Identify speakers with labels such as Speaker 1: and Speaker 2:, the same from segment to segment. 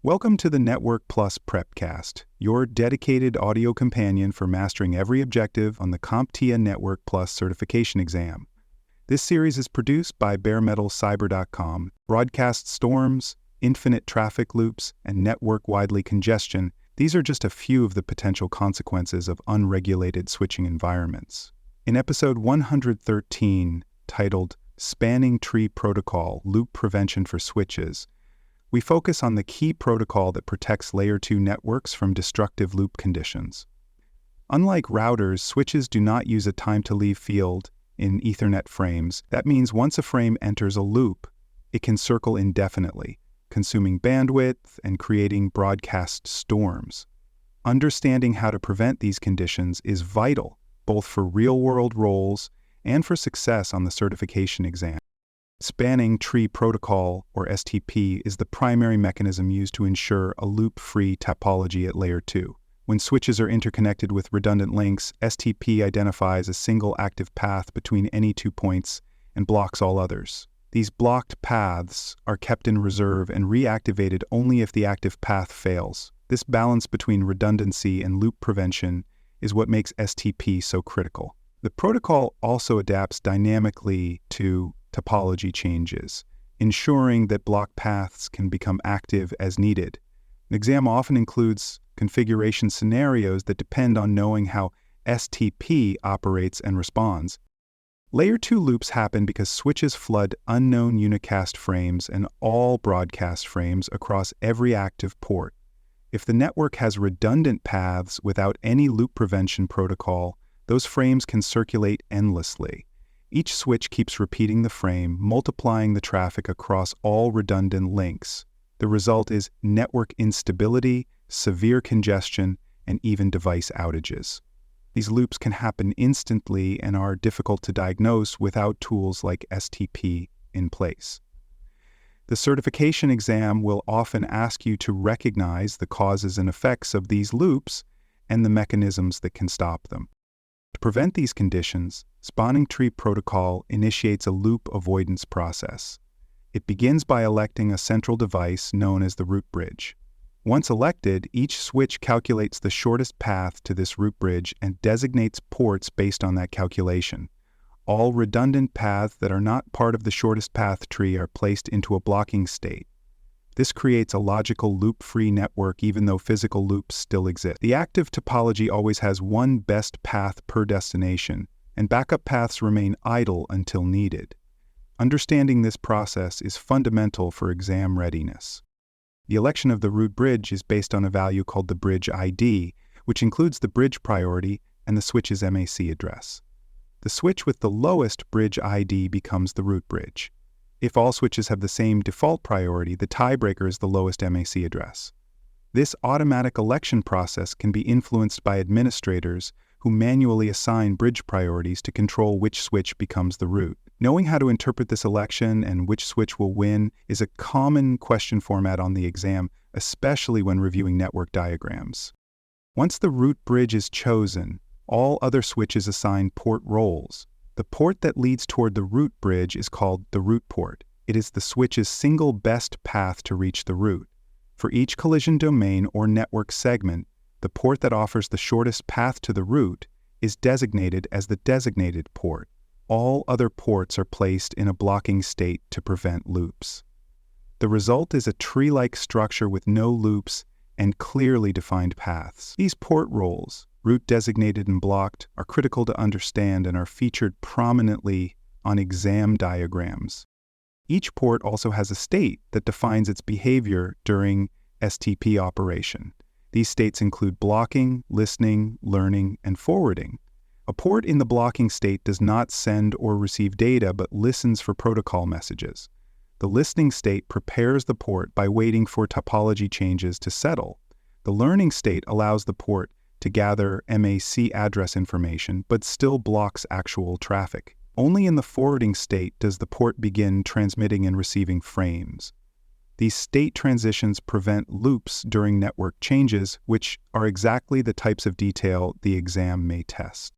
Speaker 1: Welcome to the Network Plus Prepcast, your dedicated audio companion for mastering every objective on the CompTIA Network Plus certification exam. This series is produced by baremetalcyber.com. Broadcast storms, infinite traffic loops, and network-widely congestion, these are just a few of the potential consequences of unregulated switching environments. In episode 113, titled Spanning Tree Protocol: Loop Prevention for Switches, we focus on the key protocol that protects Layer 2 networks from destructive loop conditions. Unlike routers, switches do not use a time-to-leave field in Ethernet frames. That means once a frame enters a loop, it can circle indefinitely, consuming bandwidth and creating broadcast storms. Understanding how to prevent these conditions is vital, both for real-world roles and for success on the certification exam. Spanning Tree Protocol, or STP, is the primary mechanism used to ensure a loop-free topology at Layer 2. When switches are interconnected with redundant links, STP identifies a single active path between any 2 points and blocks all others. These blocked paths are kept in reserve and reactivated only if the active path fails. This balance between redundancy and loop prevention is what makes STP so critical. The protocol also adapts dynamically to topology changes, ensuring that block paths can become active as needed. An exam often includes configuration scenarios that depend on knowing how STP operates and responds. Layer 2 loops happen because switches flood unknown unicast frames and all broadcast frames across every active port. If the network has redundant paths without any loop prevention protocol, those frames can circulate endlessly. Each switch keeps repeating the frame, multiplying the traffic across all redundant links. The result is network instability, severe congestion, and even device outages. These loops can happen instantly and are difficult to diagnose without tools like STP in place. The certification exam will often ask you to recognize the causes and effects of these loops and the mechanisms that can stop them. To prevent these conditions, Spanning Tree Protocol initiates a loop avoidance process. It begins by electing a central device known as the root bridge. Once elected, each switch calculates the shortest path to this root bridge and designates ports based on that calculation. All redundant paths that are not part of the shortest path tree are placed into a blocking state. This creates a logical loop-free network even though physical loops still exist. The active topology always has one best path per destination, and backup paths remain idle until needed. Understanding this process is fundamental for exam readiness. The election of the root bridge is based on a value called the bridge ID, which includes the bridge priority and the switch's MAC address. The switch with the lowest bridge ID becomes the root bridge. If all switches have the same default priority, the tiebreaker is the lowest MAC address. This automatic election process can be influenced by administrators who manually assign bridge priorities to control which switch becomes the root. Knowing how to interpret this election and which switch will win is a common question format on the exam, especially when reviewing network diagrams. Once the root bridge is chosen, all other switches assign port roles. The port that leads toward the root bridge is called the root port. It is the switch's single best path to reach the root. For each collision domain or network segment, the port that offers the shortest path to the root is designated as the designated port. All other ports are placed in a blocking state to prevent loops. The result is a tree-like structure with no loops and clearly defined paths. These port roles, root designated and blocked, are critical to understand and are featured prominently on exam diagrams. Each port also has a state that defines its behavior during STP operation. These states include blocking, listening, learning, and forwarding. A port in the blocking state does not send or receive data but listens for protocol messages. The listening state prepares the port by waiting for topology changes to settle. The learning state allows the port to gather MAC address information, but still blocks actual traffic. Only in the forwarding state does the port begin transmitting and receiving frames. These state transitions prevent loops during network changes, which are exactly the types of detail the exam may test.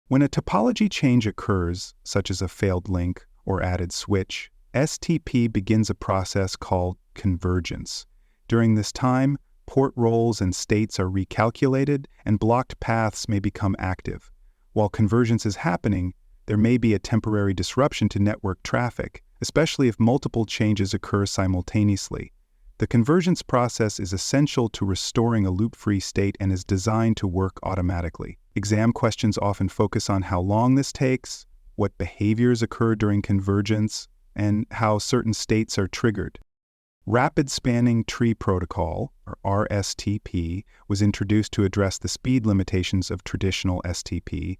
Speaker 1: When a topology change occurs, such as a failed link or added switch, STP begins a process called convergence. During this time, port roles and states are recalculated and blocked paths may become active. While convergence is happening, there may be a temporary disruption to network traffic, especially if multiple changes occur simultaneously. The convergence process is essential to restoring a loop-free state and is designed to work automatically. Exam questions often focus on how long this takes, what behaviors occur during convergence, and how certain states are triggered. Rapid Spanning Tree Protocol, or RSTP, was introduced to address the speed limitations of traditional STP.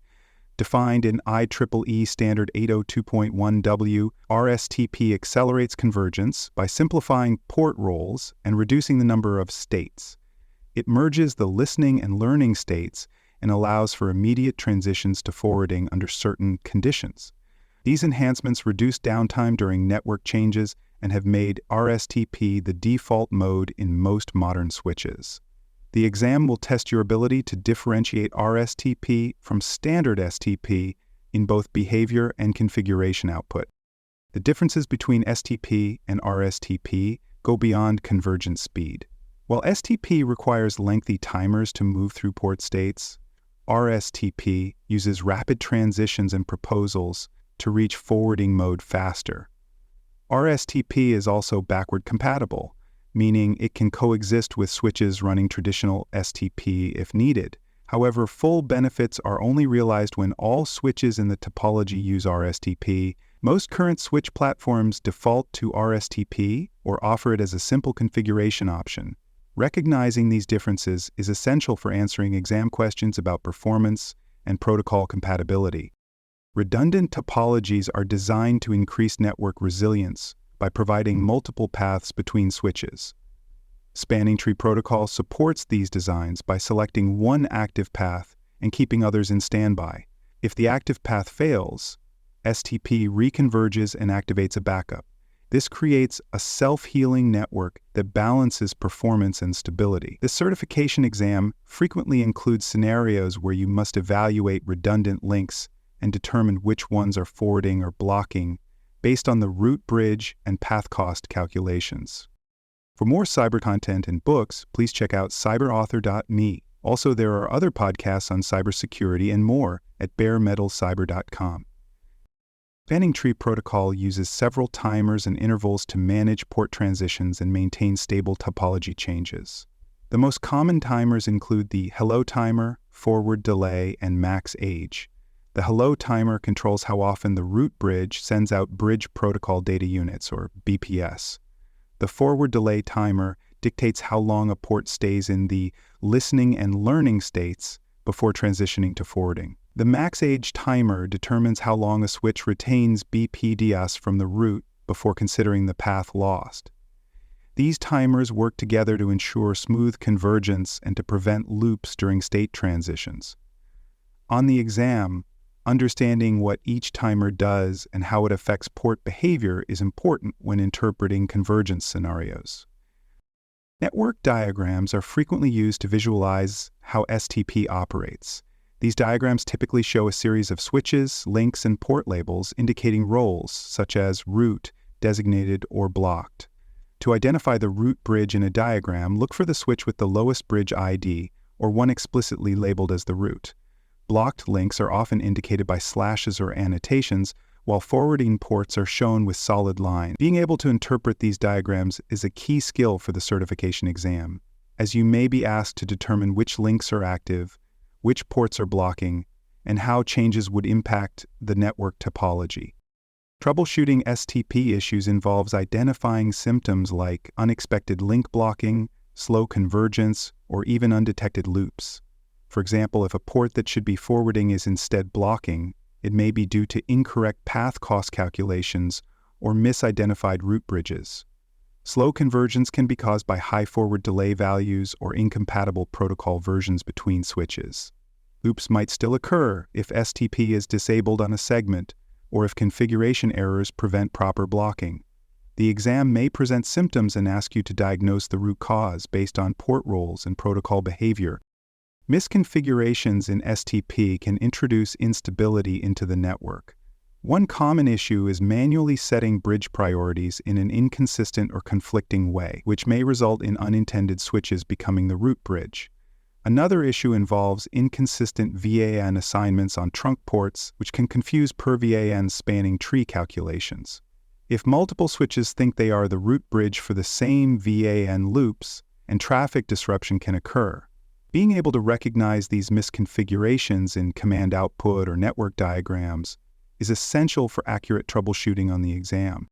Speaker 1: Defined in IEEE Standard 802.1W, RSTP accelerates convergence by simplifying port roles and reducing the number of states. It merges the listening and learning states and allows for immediate transitions to forwarding under certain conditions. These enhancements reduce downtime during network changes and have made RSTP the default mode in most modern switches. The exam will test your ability to differentiate RSTP from standard STP in both behavior and configuration output. The differences between STP and RSTP go beyond convergence speed. While STP requires lengthy timers to move through port states, RSTP uses rapid transitions and proposals to reach forwarding mode faster. RSTP is also backward compatible, meaning it can coexist with switches running traditional STP if needed. However, full benefits are only realized when all switches in the topology use RSTP. Most current switch platforms default to RSTP or offer it as a simple configuration option. Recognizing these differences is essential for answering exam questions about performance and protocol compatibility. Redundant topologies are designed to increase network resilience by providing multiple paths between switches. Spanning Tree Protocol supports these designs by selecting one active path and keeping others in standby. If the active path fails, STP reconverges and activates a backup. This creates a self-healing network that balances performance and stability. The certification exam frequently includes scenarios where you must evaluate redundant links and determine which ones are forwarding or blocking based on the root bridge and path cost calculations. For more cyber content and books, please check out cyberauthor.me. Also, there are other podcasts on cybersecurity and more at baremetalcyber.com. Spanning Tree Protocol uses several timers and intervals to manage port transitions and maintain stable topology changes. The most common timers include the hello timer, forward delay, and max age. The hello timer controls how often the root bridge sends out bridge protocol data units, or BPS. The forward delay timer dictates how long a port stays in the listening and learning states before transitioning to forwarding. The max age timer determines how long a switch retains BPDS from the root before considering the path lost. These timers work together to ensure smooth convergence and to prevent loops during state transitions. On the exam, understanding what each timer does and how it affects port behavior is important when interpreting convergence scenarios. Network diagrams are frequently used to visualize how STP operates. These diagrams typically show a series of switches, links, and port labels indicating roles, such as root, designated, or blocked. To identify the root bridge in a diagram, look for the switch with the lowest bridge ID, or one explicitly labeled as the root. Blocked links are often indicated by slashes or annotations, while forwarding ports are shown with solid lines. Being able to interpret these diagrams is a key skill for the certification exam, as you may be asked to determine which links are active, which ports are blocking, and how changes would impact the network topology. Troubleshooting STP issues involves identifying symptoms like unexpected link blocking, slow convergence, or even undetected loops. For example, if a port that should be forwarding is instead blocking, it may be due to incorrect path cost calculations or misidentified root bridges. Slow convergence can be caused by high forward delay values or incompatible protocol versions between switches. Loops might still occur if STP is disabled on a segment or if configuration errors prevent proper blocking. The exam may present symptoms and ask you to diagnose the root cause based on port roles and protocol behavior. Misconfigurations in STP can introduce instability into the network. One common issue is manually setting bridge priorities in an inconsistent or conflicting way, which may result in unintended switches becoming the root bridge. Another issue involves inconsistent VAN assignments on trunk ports, which can confuse per VAN spanning tree calculations. If multiple switches think they are the root bridge for the same VAN loops, and traffic disruption can occur. Being able to recognize these misconfigurations in command output or network diagrams is essential for accurate troubleshooting on the exam.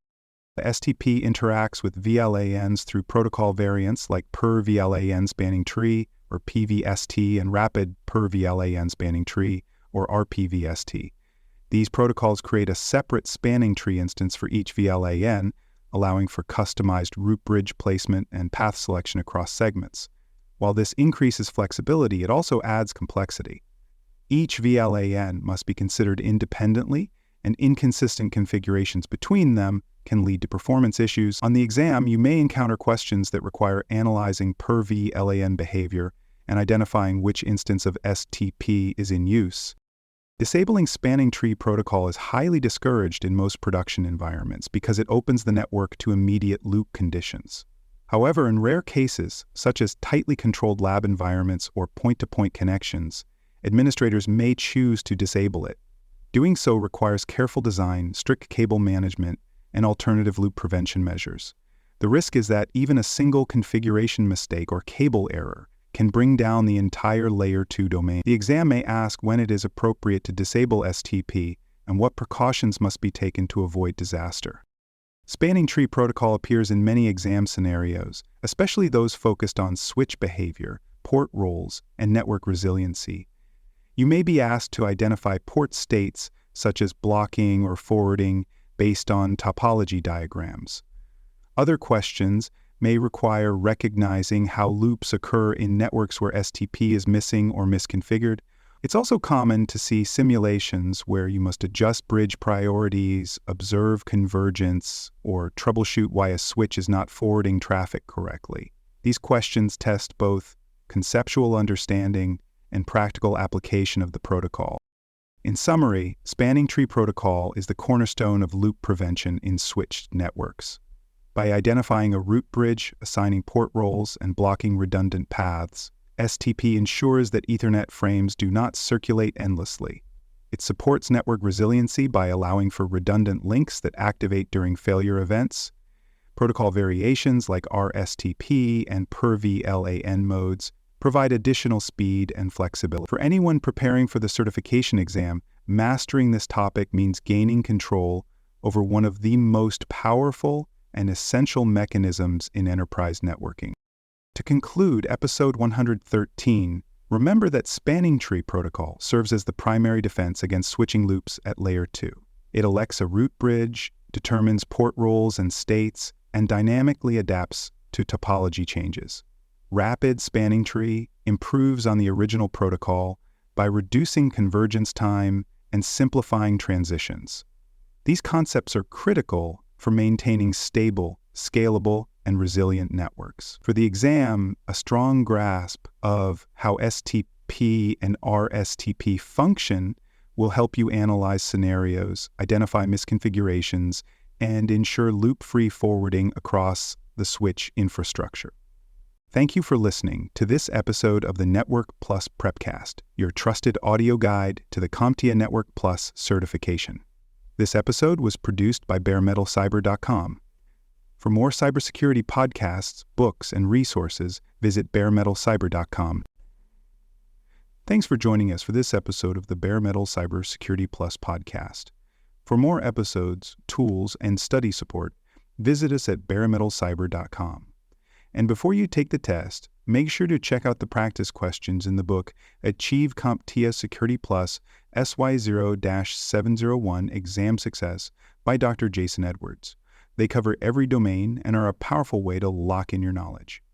Speaker 1: The STP interacts with VLANs through protocol variants like per VLAN spanning tree, or PVST, and rapid per VLAN spanning tree, or RPVST. These protocols create a separate spanning tree instance for each VLAN, allowing for customized root bridge placement and path selection across segments. While this increases flexibility, it also adds complexity. Each VLAN must be considered independently, and inconsistent configurations between them can lead to performance issues. On the exam, you may encounter questions that require analyzing per VLAN behavior and identifying which instance of STP is in use. Disabling spanning tree protocol is highly discouraged in most production environments because it opens the network to immediate loop conditions. However, in rare cases, such as tightly controlled lab environments or point-to-point connections, administrators may choose to disable it. Doing so requires careful design, strict cable management, and alternative loop prevention measures. The risk is that even a single configuration mistake or cable error can bring down the entire Layer 2 domain. The exam may ask when it is appropriate to disable STP and what precautions must be taken to avoid disaster. Spanning tree protocol appears in many exam scenarios, especially those focused on switch behavior, port roles, and network resiliency. You may be asked to identify port states such as blocking or forwarding based on topology diagrams. Other questions may require recognizing how loops occur in networks where STP is missing or misconfigured. It's also common to see simulations where you must adjust bridge priorities, observe convergence, or troubleshoot why a switch is not forwarding traffic correctly. These questions test both conceptual understanding and practical application of the protocol. In summary, spanning tree protocol is the cornerstone of loop prevention in switched networks. By identifying a root bridge, assigning port roles, and blocking redundant paths, STP ensures that Ethernet frames do not circulate endlessly. It supports network resiliency by allowing for redundant links that activate during failure events. Protocol variations like RSTP and per VLAN modes provide additional speed and flexibility. For anyone preparing for the certification exam, mastering this topic means gaining control over one of the most powerful and essential mechanisms in enterprise networking. To conclude episode 113, remember that spanning tree protocol serves as the primary defense against switching loops at Layer 2. It elects a root bridge, determines port roles and states, and dynamically adapts to topology changes. Rapid spanning tree improves on the original protocol by reducing convergence time and simplifying transitions. These concepts are critical for maintaining stable, scalable, and resilient networks. For the exam, a strong grasp of how STP and RSTP function will help you analyze scenarios, identify misconfigurations, and ensure loop-free forwarding across the switch infrastructure. Thank you for listening to this episode of the Network Plus Prepcast, your trusted audio guide to the CompTIA Network Plus certification. This episode was produced by baremetalcyber.com. For more cybersecurity podcasts, books, and resources, visit baremetalcyber.com. Thanks for joining us for this episode of the Bare Metal Cybersecurity Plus podcast. For more episodes, tools, and study support, visit us at baremetalcyber.com. And before you take the test, make sure to check out the practice questions in the book Achieve CompTIA Security Plus SY0-701 Exam Success by Dr. Jason Edwards. They cover every domain and are a powerful way to lock in your knowledge.